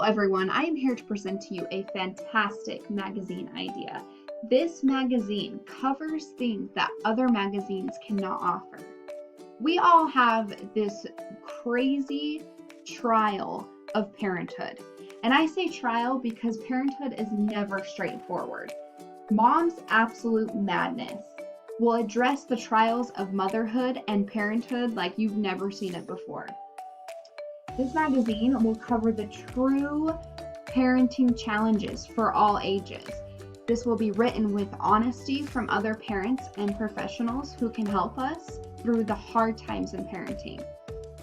everyone, I am here to present to you a fantastic magazine idea. This magazine covers things that other magazines cannot offer. We all have this crazy trial of parenthood. And I say trial because parenthood is never straightforward. Mom's Absolute Madness will address the trials of motherhood and parenthood like you've never seen it before. This magazine will cover the true parenting challenges for all ages. This will be written with honesty from other parents and professionals who can help us through the hard times in parenting,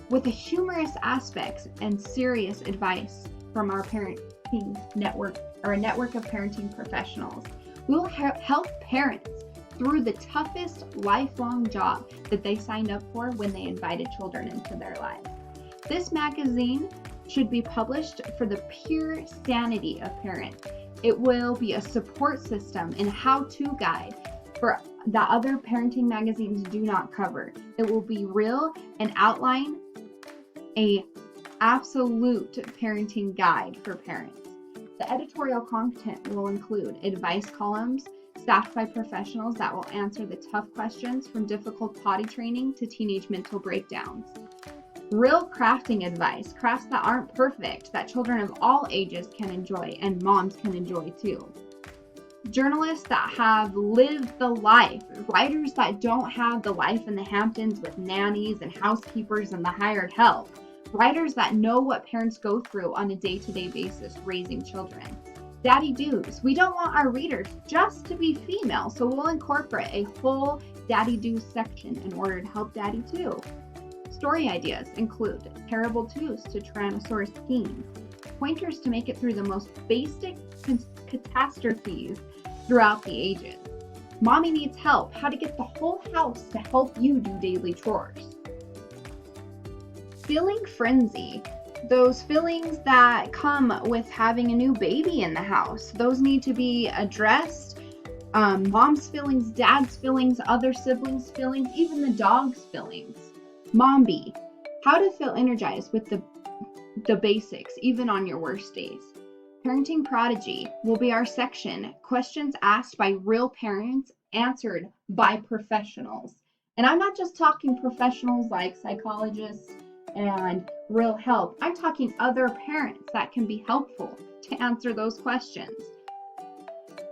with a humorous aspects and serious advice from our parenting network, or a network of parenting professionals. We will help parents through the toughest lifelong job that they signed up for when they invited children into their lives. This magazine should be published for the pure sanity of parents. It will be a support system and how-to guide for that other parenting magazines do not cover. It will be real and outline a absolute parenting guide for parents. The editorial content will include advice columns staffed by professionals that will answer the tough questions from difficult potty training to teenage mental breakdowns. Real crafting advice, crafts that aren't perfect, that children of all ages can enjoy and moms can enjoy too. Journalists that have lived the life, writers that don't have the life in the Hamptons with nannies and housekeepers and the hired help, writers that know what parents go through on a day-to-day basis raising children. Daddy do's. We don't want our readers just to be female, so we'll incorporate a whole daddy do's section in order to help daddy too. Story ideas include Terrible Twos to Tyrannosaurus teens, pointers to make it through the most basic catastrophes throughout the ages. Mommy needs help, how to get the whole house to help you do daily chores. Feeling frenzy, those feelings that come with having a new baby in the house, those need to be addressed. Mom's feelings, dad's feelings, other siblings' feelings, even the dog's feelings. Momby, how to feel energized with the basics, even on your worst days. Parenting Prodigy will be our section, questions asked by real parents, answered by professionals. And I'm not just talking professionals like psychologists and real help. I'm talking other parents that can be helpful to answer those questions.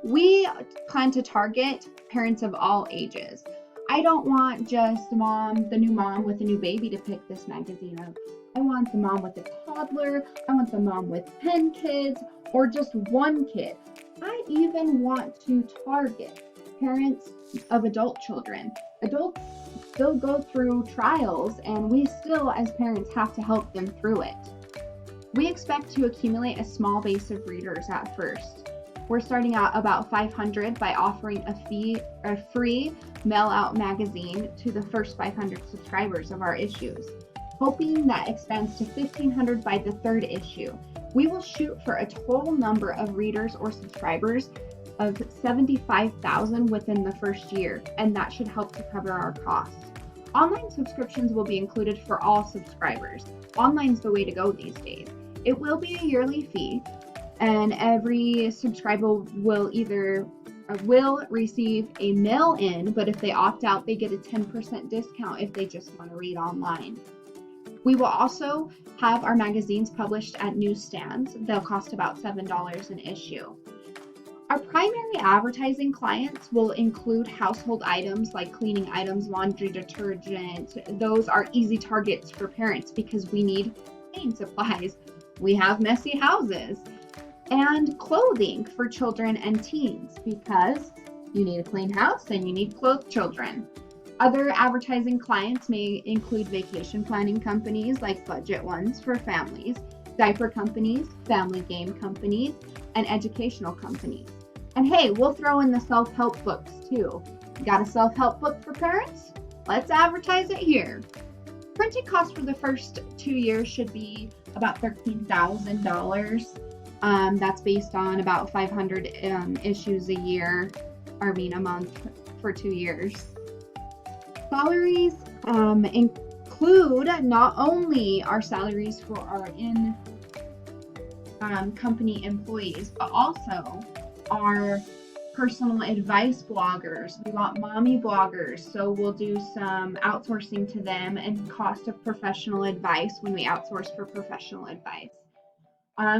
We plan to target parents of all ages. I don't want just the new mom with a new baby to pick this magazine up. I want the mom with a toddler. I want the mom with 10 kids or just one kid. I even want to target parents of adult children. Adults still go through trials and we still as parents have to help them through it. We expect to accumulate a small base of readers at first. We're starting out about 500 by offering a free mail-out magazine to the first 500 subscribers of our issues, hoping that expands to 1,500 by the third issue. We will shoot for a total number of readers or subscribers of 75,000 within the first year, and that should help to cover our costs. Online subscriptions will be included for all subscribers. Online's the way to go these days. It will be a yearly fee, and every subscriber will receive a mail-in, but if they opt out, they get a 10% discount if they just want to read online. We will also have our magazines published at newsstands. They'll cost about $7 an issue. Our primary advertising clients will include household items like cleaning items, laundry detergent. Those are easy targets for parents because we need cleaning supplies. We have messy houses. And clothing for children and teens because you need a clean house and you need clothed children. Other advertising clients may include vacation planning companies like budget ones for families, diaper companies, family game companies, and educational companies. And hey, we'll throw in the self-help books too. Got a self-help book for parents? Let's advertise it here. Printing costs for the first 2 years should be about $13,000. That's based on about 500 issues a month for 2 years. Salaries include not only our salaries for our company employees, but also our personal advice bloggers. We want mommy bloggers, so we'll do some outsourcing to them and cost of professional advice when we outsource for professional advice.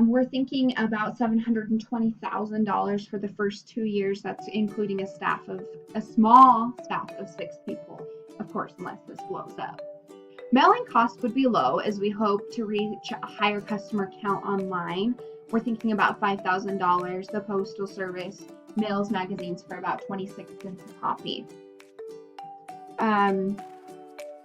We're thinking about $720,000 for the first 2 years. That's including a small staff of 6 people, of course, unless this blows up. Mailing costs would be low as we hope to reach a higher customer count online. We're thinking about $5,000. The Postal Service mails magazines for about 26 cents a copy.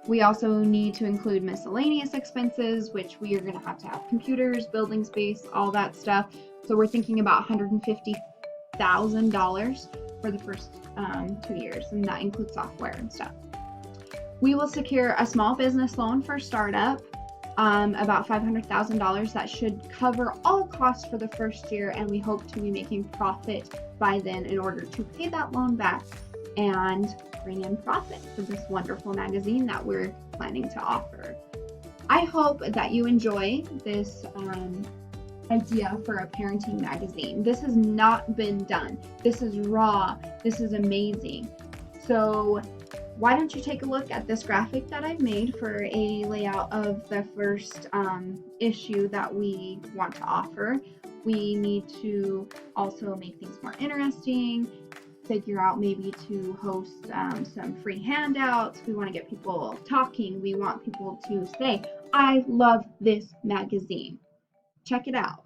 We also need to include miscellaneous expenses, which we are going to have computers, building space, all that stuff. So we're thinking about $150,000 for the first 2 years, and that includes software and stuff. We will secure a small business loan for startup, about $500,000. That should cover all costs for the first year, and we hope to be making profit by then in order to pay that loan back and bring in profit for this wonderful magazine that we're planning to offer. I hope that you enjoy this idea for a parenting magazine. This has not been done. This is raw. This is amazing. So why don't you take a look at this graphic that I've made for a layout of the first issue that we want to offer. We need to also make things more interesting, figure out maybe to host some free handouts. We want to get people talking. We want people to say, I love this magazine. Check it out.